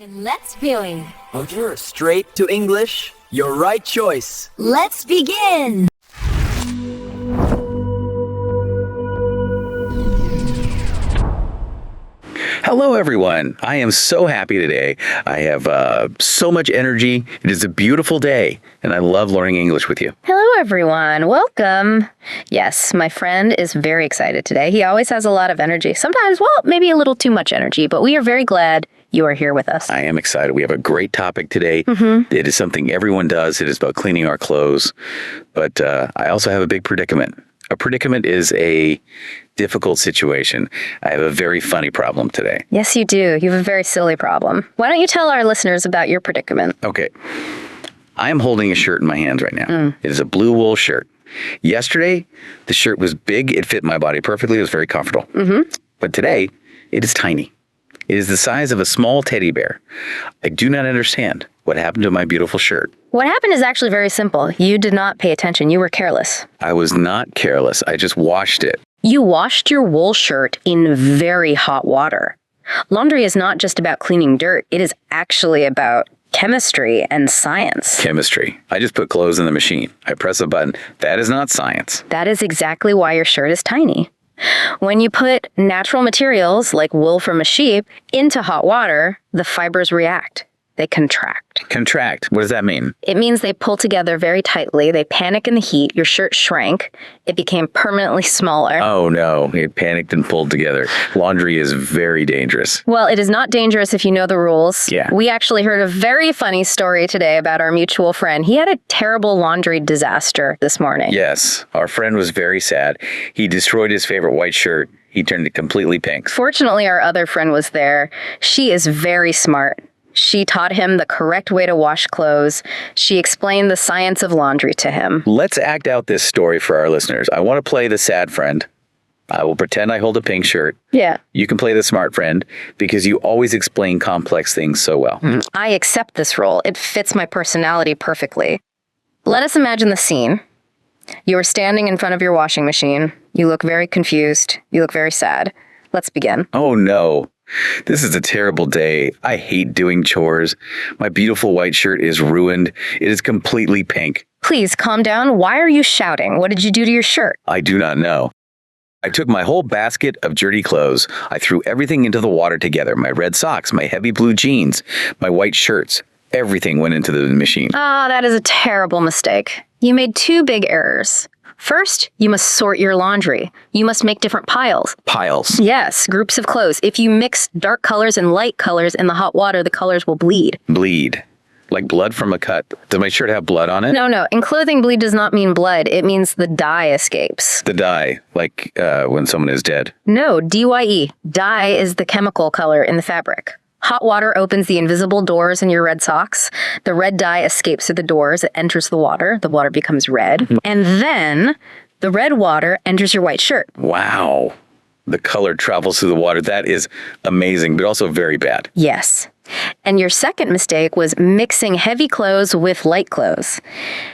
And let's viewing. Straight to English, your right choice. Let's begin. Hello, everyone. I am so happy today. I have so much energy. It is a beautiful day, and I love learning English with you. Hello, everyone. Welcome. Yes, my friend is very excited today. He always has a lot of energy. Sometimes, well, maybe a little too much energy, but we are very glad you are here with us. I am excited. We have a great topic today. It is something everyone does. It is about cleaning our clothes. But I also have a big predicament. A predicament is a difficult situation. I have a very funny problem today. Yes, you do. You have a very silly problem. Why don't you tell our listeners about your predicament? Okay. I am holding a shirt in my hands right now. It is a blue wool shirt. Yesterday, the shirt was big. It fit my body perfectly. It was very comfortable. But today, it is tiny. It is the size of a small teddy bear. I do not understand what happened to my beautiful shirt. What happened is actually very simple. You did not pay attention. You were careless. I was not careless. I just washed it. You washed your wool shirt in very hot water. Laundry is not just about cleaning dirt. It is actually about chemistry and science. Chemistry. I just put clothes in the machine. I press a button. That is not science. That is exactly why your shirt is tiny. When you put natural materials, like wool from a sheep, into hot water, the fibers react. They contract. Contract. What does that mean? It means they pull together very tightly. They panic in the heat. Your shirt shrank. It became permanently smaller. Oh, no. It panicked and pulled together. Laundry is very dangerous. Well, it is not dangerous if you know the rules. Yeah. We actually heard a very funny story today about our mutual friend. He had a terrible laundry disaster this morning. Yes. Our friend was very sad. He destroyed his favorite white shirt. He turned it completely pink. Fortunately, our other friend was there. She is very smart. She taught him the correct way to wash clothes. She explained the science of laundry to him. Let's act out this story for our listeners. I want to play the sad friend. I will pretend I hold a pink shirt. Yeah. You can play the smart friend because you always explain complex things so well. I accept this role. It fits my personality perfectly. Let us imagine the scene. You are standing in front of your washing machine. You look very confused. You look very sad. Let's begin. Oh, no. This is a terrible day. I hate doing chores. My beautiful white shirt is ruined. It is completely pink. Please calm down. Why are you shouting? What did you do to your shirt? I do not know. I took my whole basket of dirty clothes. I threw everything into the water together. My red socks, my heavy blue jeans, my white shirts. Everything went into the machine. That is a terrible mistake. You made two big errors. First, you must sort your laundry. You must make different piles. Piles. Yes, groups of clothes. If you mix dark colors and light colors in the hot water, the colors will bleed. Bleed. Like blood from a cut. Does my shirt have blood on it? No. In clothing, bleed does not mean blood. It means the dye escapes. The dye, like when someone is dead. No, dye. Dye is the chemical color in the fabric. Hot water opens the invisible doors in your red socks. The red dye escapes through the doors. It enters the water. The water becomes red. And then the red water enters your white shirt. Wow. The color travels through the water. That is amazing, but also very bad. Yes. And your second mistake was mixing heavy clothes with light clothes.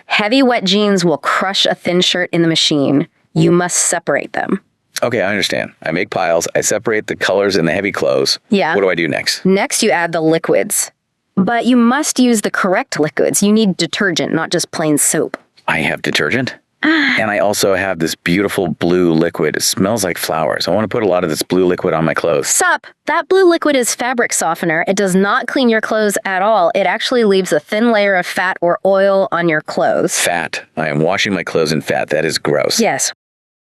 Heavy wet jeans will crush a thin shirt in the machine. You must separate them. Okay, I understand. I make piles. I separate the colors in the heavy clothes. Yeah. What do I do next? Next, you add the liquids. But you must use the correct liquids. You need detergent, not just plain soap. I have detergent. And I also have this beautiful blue liquid. It smells like flowers. I want to put a lot of this blue liquid on my clothes. Sup! That blue liquid is fabric softener. It does not clean your clothes at all. It actually leaves a thin layer of fat or oil on your clothes. Fat. I am washing my clothes in fat. That is gross. Yes.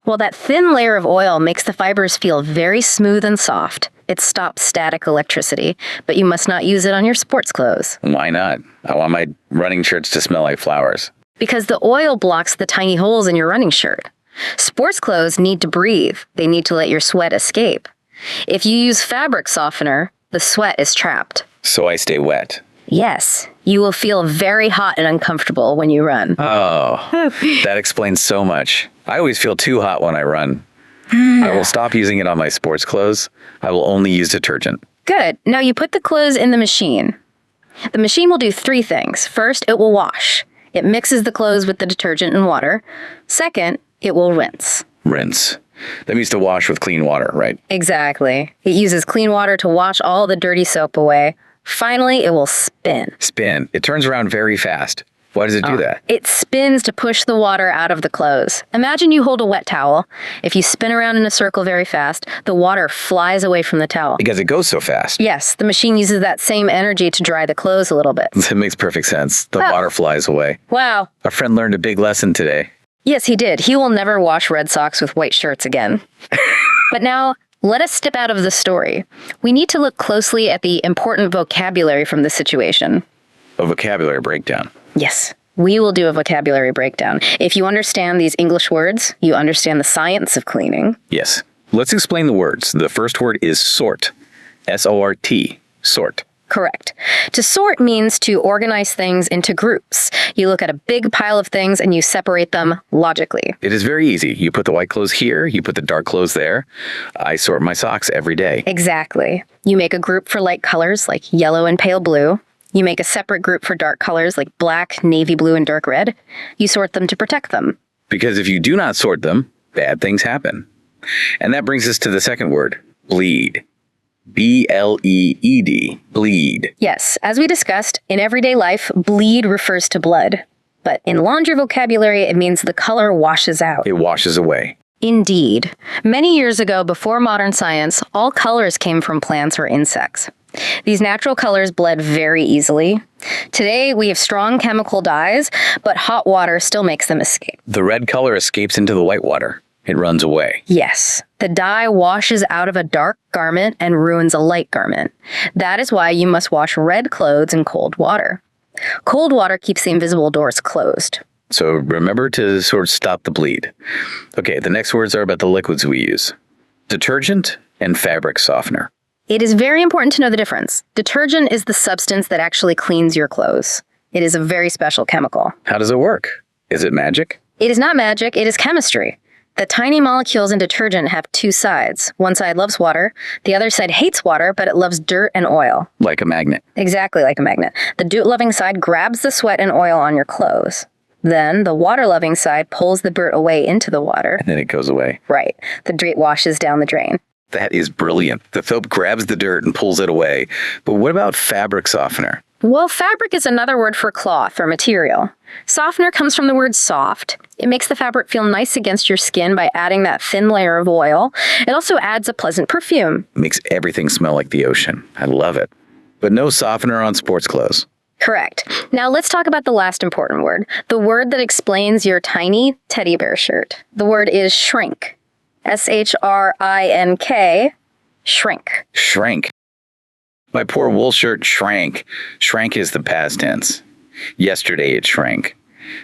Well, that thin layer of oil makes the fibers feel very smooth and soft. It stops static electricity, but you must not use it on your sports clothes. Why not? I want my running shirts to smell like flowers. Because the oil blocks the tiny holes in your running shirt. Sports clothes need to breathe. They need to let your sweat escape. If you use fabric softener, the sweat is trapped. So I stay wet. Yes, you will feel very hot and uncomfortable when you run. Oh, that explains so much. I always feel too hot when I run. I will stop using it on my sports clothes. I will only use detergent. Good. Now you put the clothes in the machine. The machine will do three things. First, it will wash. It mixes the clothes with the detergent and water. Second, it will rinse. Rinse. That means to wash with clean water, right? Exactly. It uses clean water to wash all the dirty soap away. Finally, it will spin. Spin. It turns around very fast. Why does it do that? It spins to push the water out of the clothes. Imagine you hold a wet towel. If you spin around in a circle very fast, the water flies away from the towel. Because it goes so fast. Yes, the machine uses that same energy to dry the clothes a little bit. That makes perfect sense. The water flies away. Wow. Our friend learned a big lesson today. Yes, he did. He will never wash red socks with white shirts again. But now, let us step out of the story. We need to look closely at the important vocabulary from this situation. A vocabulary breakdown. Yes, we will do a vocabulary breakdown. If you understand these English words, you understand the science of cleaning. Yes. Let's explain the words. The first word is sort. S-O-R-T. Sort. Correct. To sort means to organize things into groups. You look at a big pile of things and you separate them logically. It is very easy. You put the white clothes here, you put the dark clothes there. I sort my socks every day. Exactly. You make a group for light colors like yellow and pale blue. You make a separate group for dark colors like black, navy blue, and dark red. You sort them to protect them. Because if you do not sort them, bad things happen. And that brings us to the second word, bleed. B-L-E-E-D. Bleed. Yes, as we discussed, in everyday life, bleed refers to blood. But in laundry vocabulary, it means the color washes out. It washes away. Indeed. Many years ago, before modern science, all colors came from plants or insects. These natural colors bled very easily. Today, we have strong chemical dyes, but hot water still makes them escape. The red color escapes into the white water. It runs away. Yes, the dye washes out of a dark garment and ruins a light garment. That is why you must wash red clothes in cold water. Cold water keeps the invisible doors closed. So remember to sort of stop the bleed. Okay, the next words are about the liquids we use. Detergent and fabric softener. It is very important to know the difference. Detergent is the substance that actually cleans your clothes. It is a very special chemical. How does it work? Is it magic? It is not magic, it is chemistry. The tiny molecules in detergent have two sides. One side loves water, the other side hates water, but it loves dirt and oil. Like a magnet. Exactly like a magnet. The dirt-loving side grabs the sweat and oil on your clothes. Then the water-loving side pulls the dirt away into the water. And then it goes away. Right. The dirt washes down the drain. That is brilliant. The soap grabs the dirt and pulls it away. But what about fabric softener? Well, fabric is another word for cloth or material. Softener comes from the word soft. It makes the fabric feel nice against your skin by adding that thin layer of oil. It also adds a pleasant perfume. Makes everything smell like the ocean. I love it. But no softener on sports clothes. Correct. Now let's talk about the last important word, the word that explains your tiny teddy bear shirt. The word is shrink. S-H-R-I-N-K, shrink. Shrank. My poor wool shirt shrank. Shrank is the past tense. Yesterday it shrank.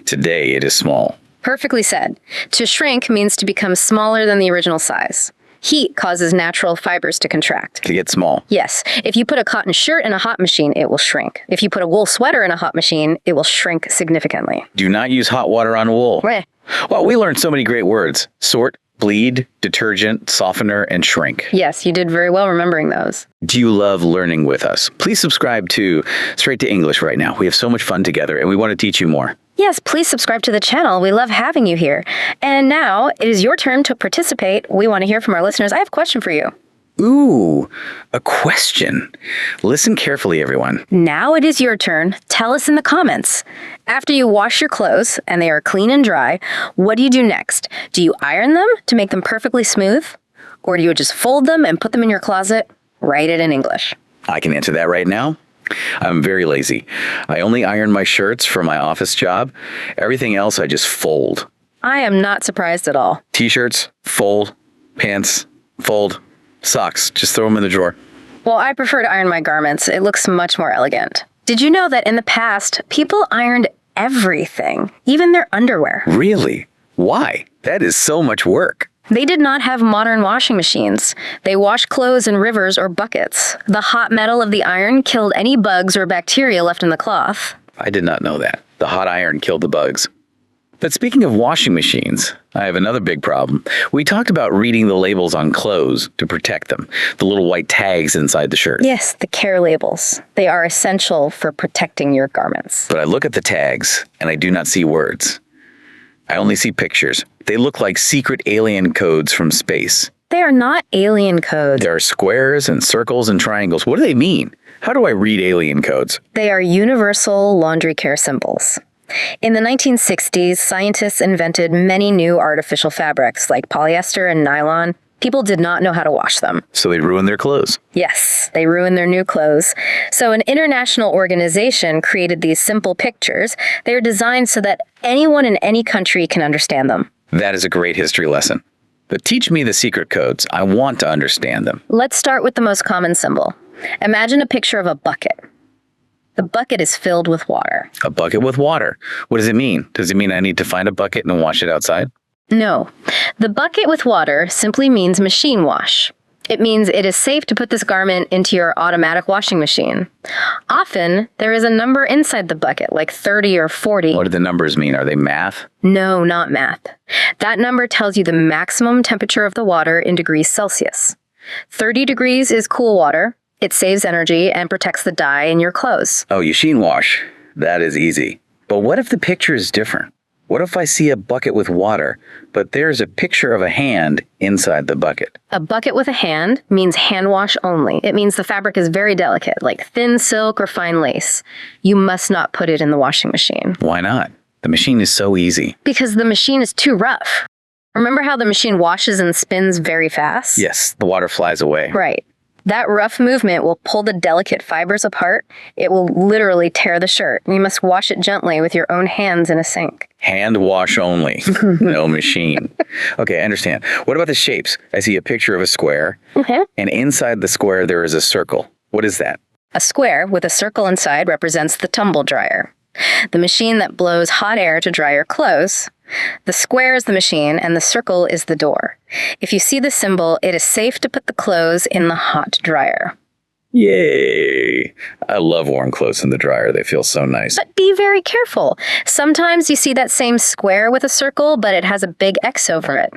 Today it is small. Perfectly said. To shrink means to become smaller than the original size. Heat causes natural fibers to contract. To get small. Yes. If you put a cotton shirt in a hot machine, it will shrink. If you put a wool sweater in a hot machine, it will shrink significantly. Do not use hot water on wool. Right. Well, we learned so many great words. Sort, bleed, detergent, softener, and shrink. Yes, you did very well remembering those. Do you love learning with us? Please subscribe to Straight to English right now. We have so much fun together, and we want to teach you more. Yes, please subscribe to the channel. We love having you here. And now it is your turn to participate. We want to hear from our listeners. I have a question for you. Ooh, a question. Listen carefully, everyone. Now it is your turn. Tell us in the comments. After you wash your clothes and they are clean and dry, what do you do next? Do you iron them to make them perfectly smooth? Or do you just fold them and put them in your closet? Write it in English. I can answer that right now. I'm very lazy. I only iron my shirts for my office job. Everything else I just fold. I am not surprised at all. T-shirts, fold. Pants, fold. Socks, just throw them in the drawer. Well, I prefer to iron my garments. It looks much more elegant. Did you know that in the past, people ironed everything, even their underwear? Really? Why? That is so much work. They did not have modern washing machines. They washed clothes in rivers or buckets. The hot metal of the iron killed any bugs or bacteria left in the cloth. I did not know that. The hot iron killed the bugs. But speaking of washing machines, I have another big problem. We talked about reading the labels on clothes to protect them, the little white tags inside the shirt. Yes, the care labels. They are essential for protecting your garments. But I look at the tags and I do not see words. I only see pictures. They look like secret alien codes from space. They are not alien codes. There are squares and circles and triangles. What do they mean? How do I read alien codes? They are universal laundry care symbols. In the 1960s, scientists invented many new artificial fabrics like polyester and nylon. People did not know how to wash them. So they ruin their clothes. Yes, they ruined their new clothes. So an international organization created these simple pictures. They are designed so that anyone in any country can understand them. That is a great history lesson. But teach me the secret codes. I want to understand them. Let's start with the most common symbol. Imagine a picture of a bucket. The bucket is filled with water. A bucket with water. What does it mean? Does it mean I need to find a bucket and wash it outside? No. The bucket with water simply means machine wash. It means it is safe to put this garment into your automatic washing machine. Often, there is a number inside the bucket, like 30 or 40. What do the numbers mean? Are they math? No, not math. That number tells you the maximum temperature of the water in degrees Celsius. 30 degrees is cool water. It saves energy and protects the dye in your clothes. Oh, machine wash. That is easy. But what if the picture is different? What if I see a bucket with water, but there's a picture of a hand inside the bucket? A bucket with a hand means hand wash only. It means the fabric is very delicate, like thin silk or fine lace. You must not put it in the washing machine. Why not? The machine is so easy. Because the machine is too rough. Remember how the machine washes and spins very fast? Yes, the water flies away. Right. That rough movement will pull the delicate fibers apart. It will literally tear the shirt. You must wash it gently with your own hands in a sink. Hand wash only. No machine. Okay, I understand. What about the shapes? I see a picture of a square, and inside the square there is a circle. What is that? A square with a circle inside represents the tumble dryer, the machine that blows hot air to dry your clothes. The square is the machine, and the circle is the door. If you see the symbol, it is safe to put the clothes in the hot dryer. Yay! I love warm clothes in the dryer. They feel so nice. But be very careful. Sometimes you see that same square with a circle, but it has a big X over it.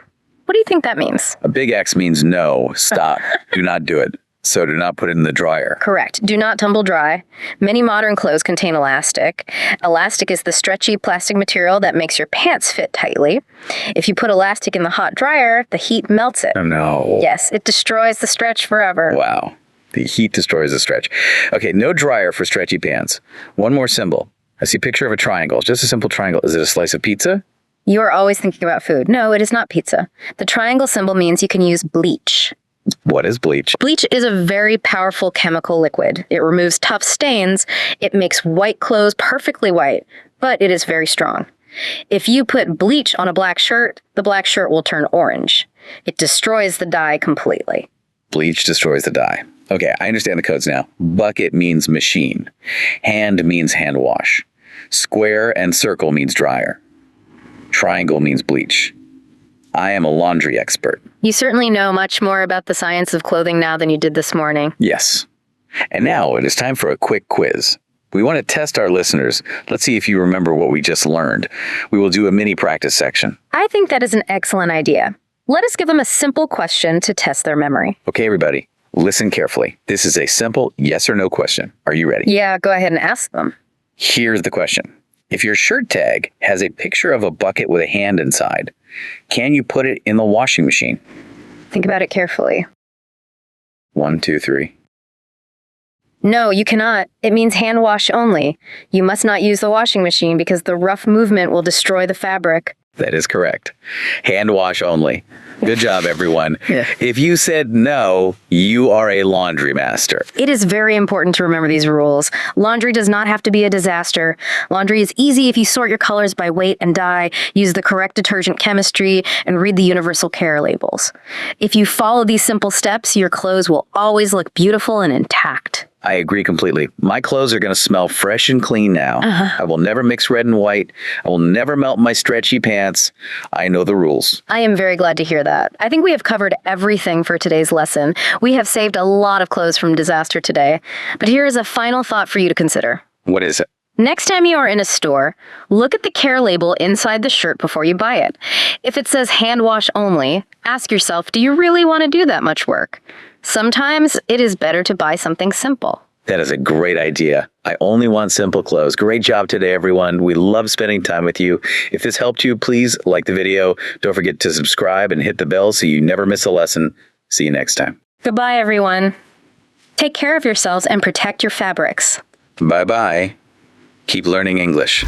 What do you think that means? A big X means no, stop, do not do it. So do not put it in the dryer. Correct. Do not tumble dry. Many modern clothes contain elastic. Elastic is the stretchy plastic material that makes your pants fit tightly. If you put elastic in the hot dryer, the heat melts it. Oh, no. Yes, it destroys the stretch forever. Wow. The heat destroys the stretch. Okay, no dryer for stretchy pants. One more symbol. I see a picture of a triangle. Just a simple triangle. Is it a slice of pizza? You are always thinking about food. No, it is not pizza. The triangle symbol means you can use bleach. What is bleach? Bleach is a very powerful chemical liquid. It removes tough stains. It makes white clothes perfectly white, but it is very strong. If you put bleach on a black shirt, the black shirt will turn orange. It destroys the dye completely. Bleach destroys the dye. Okay, I understand the codes now. Bucket means machine. Hand means hand wash. Square and circle means dryer. Triangle means bleach. I am a laundry expert. You certainly know much more about the science of clothing now than you did this morning. Yes. And now it is time for a quick quiz. We want to test our listeners. Let's see if you remember what we just learned. We will do a mini practice section. I think that is an excellent idea. Let us give them a simple question to test their memory. Okay, everybody, listen carefully. This is a simple yes or no question. Are you ready? Yeah, go ahead and ask them. Here's the question. If your shirt tag has a picture of a bucket with a hand inside, can you put it in the washing machine? Think about it carefully. 1, 2, 3. No, you cannot. It means hand wash only. You must not use the washing machine because the rough movement will destroy the fabric. That is correct. Hand wash only. Good job, everyone. Yeah. If you said no, you are a laundry master. It is very important to remember these rules. Laundry does not have to be a disaster. Laundry is easy if you sort your colors by weight and dye, use the correct detergent chemistry, and read the universal care labels. If you follow these simple steps, your clothes will always look beautiful and intact. I agree completely. My clothes are going to smell fresh and clean now. I will never mix red and white. I will never melt my stretchy pants. I know the rules. I am very glad to hear that. I think we have covered everything for today's lesson. We have saved a lot of clothes from disaster today. But here is a final thought for you to consider. What is it? Next time you are in a store, look at the care label inside the shirt before you buy it. If it says hand wash only, ask yourself, do you really want to do that much work? Sometimes it is better to buy something simple. That is a great idea. I only want simple clothes. Great job today, everyone. We love spending time with you. If this helped you, please like the video. Don't forget to subscribe and hit the bell so you never miss a lesson. See you next time. Goodbye, everyone. Take care of yourselves and protect your fabrics. Bye-bye. Keep learning English.